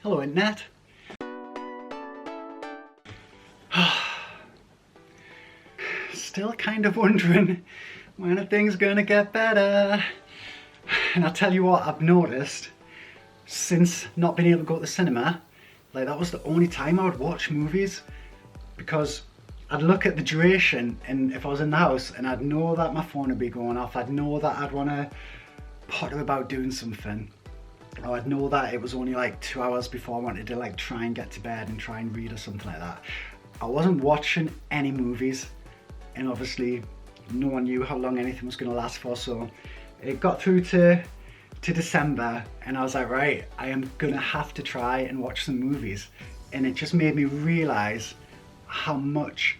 Hello internet. Still kind of wondering when are things gonna get better. And I'll tell you what I've noticed since not being able to go to the cinema, like that was the only time I would watch movies, because I'd look at the duration, and if I was in the house and I'd know that my phone would be going off, I'd know that I'd want to potter about doing something, or I'd know that it was only like 2 hours before I wanted to like try and get to bed and try and read or something like that. I wasn't watching any movies, and obviously no one knew how long anything was going to last for, so it got through to December and I was like, right, I am gonna have to try and watch some movies. And it just made me realize how much,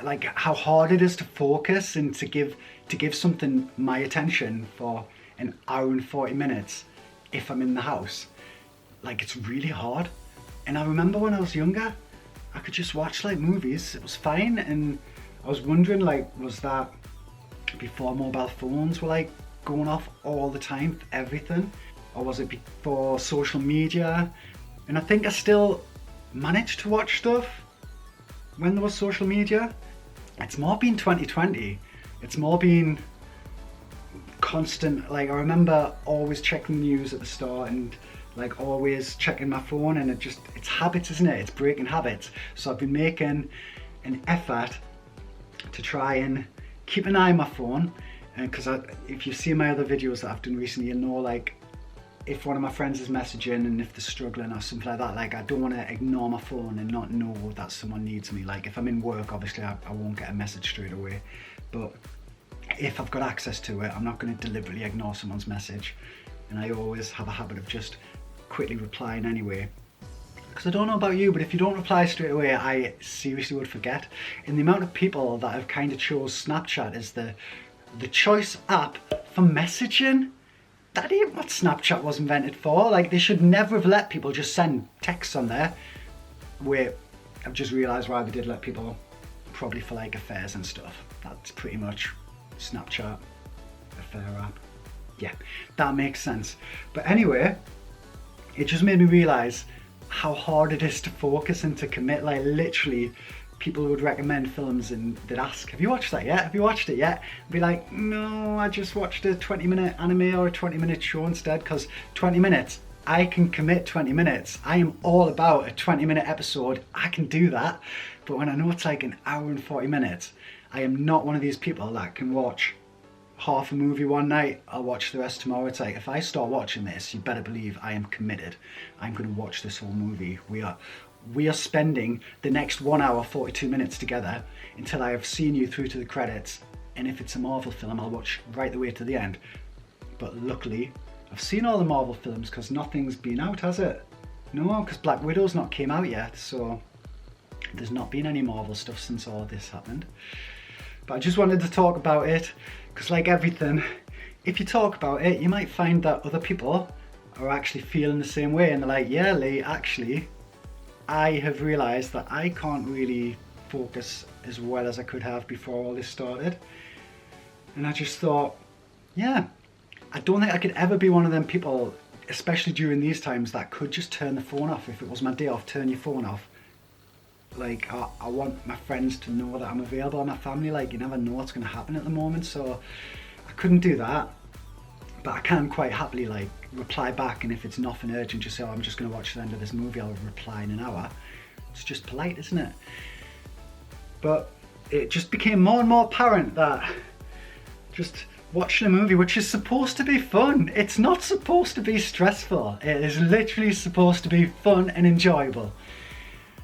like how hard it is to focus and to give something my attention for an hour and 40 minutes if I'm in the house. Like, it's really hard. And I remember when I was younger, I could just watch like movies, it was fine. And I was wondering, like, was that before mobile phones were like going off all the time for everything, or was it before social media? And I think I still managed to watch stuff when there was social media. It's more been 2020, it's more been constant. Like, I remember always checking the news at the start and like always checking my phone, and it's habits, isn't it? It's breaking habits. So I've been making an effort to try and keep an eye on my phone, because if you see my other videos that I've done recently, you'll know, like, if one of my friends is messaging and if they're struggling or something like that, like, I don't want to ignore my phone and not know that someone needs me. Like, if I'm in work, obviously I won't get a message straight away, but if I've got access to it, I'm not going to deliberately ignore someone's message. And I always have a habit of just quickly replying anyway, because I don't know about you, but if you don't reply straight away, I seriously would forget. And the amount of people that have kind of chose Snapchat as the choice app for messaging, that ain't what Snapchat was invented for. Like, they should never have let people just send texts on there. Wait, I've just realised why they did let people, probably for like affairs and stuff. That's pretty much Snapchat, affair app. Yeah, that makes sense. But anyway, it just made me realise how hard it is to focus and to commit. Like, literally, people would recommend films and they'd ask, have you watched that yet? Have you watched it yet? I'd be like, no, I just watched a 20-minute anime or a 20-minute show instead, because 20 minutes, I can commit 20 minutes. I am all about a 20-minute episode. I can do that. But when I know it's like an hour and 40 minutes, I am not one of these people that can watch half a movie one night, I'll watch the rest tomorrow. It's like, if I start watching this, you better believe I am committed. I'm going to watch this whole movie. We are spending the next 1 hour 42 minutes together until I have seen you through to the credits. And if it's a Marvel film, I'll watch right the way to the end. But luckily, I've seen all the Marvel films, because nothing's been out, has it? No, because Black Widow's not came out yet, so there's not been any Marvel stuff since all this happened. But I just wanted to talk about it, because like everything, if you talk about it, you might find that other people are actually feeling the same way, and they're like, yeah, Leigh, actually, I have realised that I can't really focus as well as I could have before all this started. And I just thought, yeah, I don't think I could ever be one of them people, especially during these times, that could just turn the phone off. If it was my day off, turn your phone off. Like, I want my friends to know that I'm available, and my family. Like, you never know what's going to happen at the moment, so I couldn't do that. But I can quite happily like reply back, and if it's nothing urgent, just say, oh, I'm just going to watch the end of this movie, I'll reply in an hour. It's just polite, isn't it? But it just became more and more apparent that just watching a movie, which is supposed to be fun, it's not supposed to be stressful. It is literally supposed to be fun and enjoyable.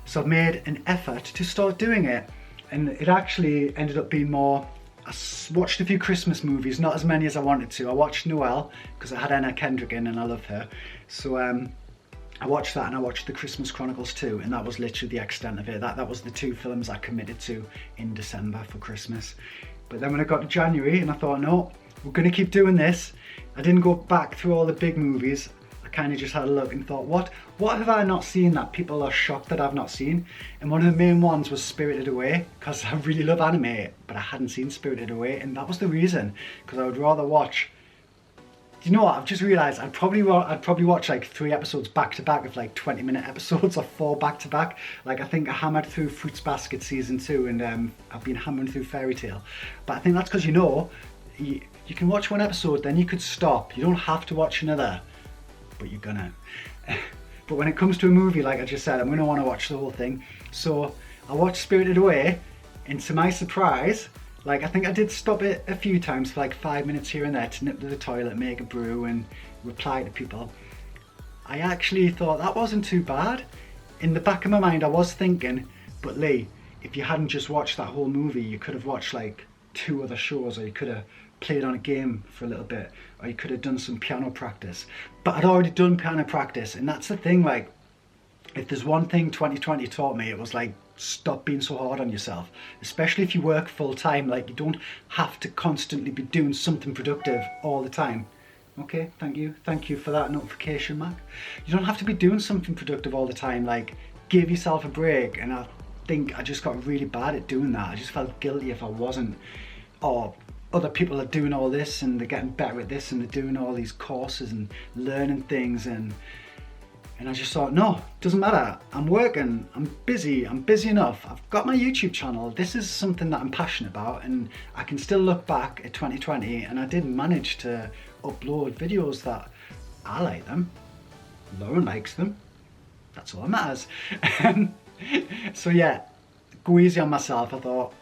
So I've made an effort to start doing it, and it actually ended up being more, I watched a few Christmas movies, not as many as I wanted to. I watched Noelle, because I had Anna Kendrick in and I love her. So I watched that, and I watched The Christmas Chronicles too, and that was literally the extent of it. That was the two films I committed to in December for Christmas. But then when I got to January, and I thought, no, we're going to keep doing this. I didn't go back through all the big movies. I kind of just had a look and thought, what have I not seen that people are shocked that I've not seen? And one of the main ones was Spirited Away, because I really love anime, but I hadn't seen Spirited Away, and that was the reason, because I would rather watch you know what? I've just realised I'd probably watch like 3 episodes back to back of like 20-minute episodes, or 4 back to back. Like I think I hammered through Fruits Basket season 2, and I've been hammering through Fairy Tale. But I think that's because you can watch 1 episode, then you could stop. You don't have to watch another, but you're gonna. But when it comes to a movie, like I just said, I'm gonna want to watch the whole thing. So I watched Spirited Away, and to my surprise, like I think I did stop it a few times for like 5 minutes here and there to nip to the toilet, make a brew and reply to people. I actually thought that wasn't too bad. In the back of my mind I was thinking, but Leigh, if you hadn't just watched that whole movie, you could have watched like 2 other shows, or you could have played on a game for a little bit, or you could have done some piano practice. But I'd already done piano practice, and that's the thing, like if there's one thing 2020 taught me, it was like, stop being so hard on yourself, especially if you work full time. Like you don't have to constantly be doing something productive all the time. Okay, thank you for that notification, Mac. You don't have to be doing something productive all the time. Like give yourself a break. And I think I just got really bad at doing that. I just felt guilty if I wasn't. Or other people are doing all this and they're getting better at this and they're doing all these courses and learning things, and I just thought, no, it doesn't matter. I'm working, I'm busy enough. I've got my YouTube channel. This is something that I'm passionate about, and I can still look back at 2020 and I did manage to upload videos that I like them. Lauren likes them. That's all that matters. So yeah, go easy on myself. I thought,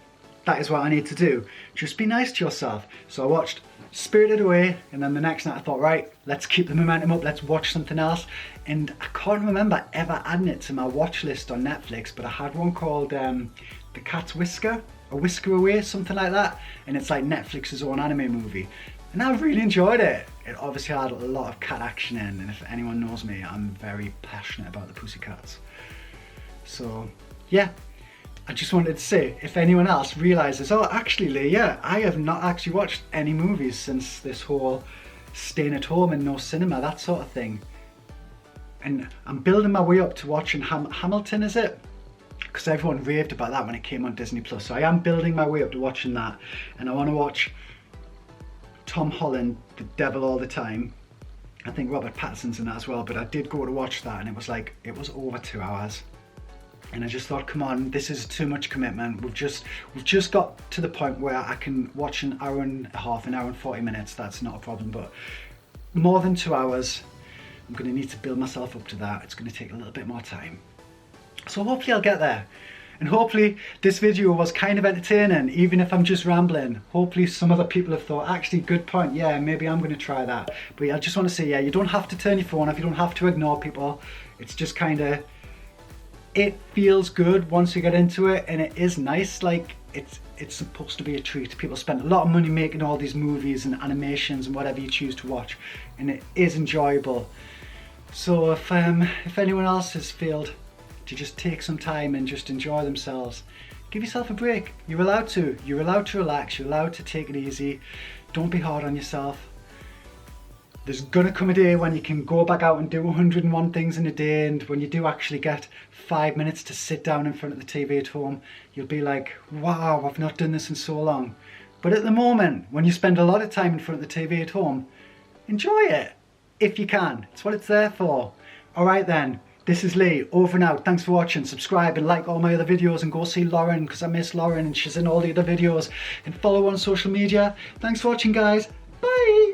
that is what I need to do. Just be nice to yourself. So I watched Spirited Away, and then the next night I thought, right, let's keep the momentum up, let's watch something else. And I can't remember ever adding it to my watch list on Netflix, but I had one called The Cat's Whisker, or Whisker Away, something like that. And it's like Netflix's own anime movie. And I really enjoyed it. It obviously had a lot of cat action in, and if anyone knows me, I'm very passionate about the Pussycats. So yeah, I just wanted to say, if anyone else realises, oh actually Leigh, yeah, I have not actually watched any movies since this whole staying at home and no cinema, that sort of thing. And I'm building my way up to watching Hamilton, is it? Because everyone raved about that when it came on Disney Plus. So I am building my way up to watching that. And I want to watch Tom Holland, The Devil All the Time. I think Robert Pattinson's in that as well, but I did go to watch that and it was over 2 hours. And I just thought, come on, this is too much commitment. We've just got to the point where I can watch an hour and a half, an hour and 40 minutes. That's not a problem, but more than 2 hours, I'm going to need to build myself up to that. It's going to take a little bit more time. So hopefully I'll get there. And hopefully this video was kind of entertaining, even if I'm just rambling. Hopefully some other people have thought, actually, good point. Yeah, maybe I'm going to try that. But yeah, I just want to say, yeah, you don't have to turn your phone off. You don't have to ignore people. It's just kind of, it feels good once you get into it, and it is nice. Like it's supposed to be a treat. People spend a lot of money making all these movies and animations and whatever you choose to watch, and it is enjoyable. So if anyone else has failed to just take some time and just enjoy themselves, give yourself a break. You're allowed to. You're allowed to relax. You're allowed to take it easy. Don't be hard on yourself. There's gonna come a day when you can go back out and do 101 things in a day, and when you do actually get 5 minutes to sit down in front of the TV at home, you'll be like, wow, I've not done this in so long. But at the moment, when you spend a lot of time in front of the TV at home, enjoy it, if you can. It's what it's there for. Alright then, this is Leigh, over and out. Thanks for watching. Subscribe and like all my other videos, and go see Lauren, because I miss Lauren and she's in all the other videos. And follow on social media. Thanks for watching, guys. Bye!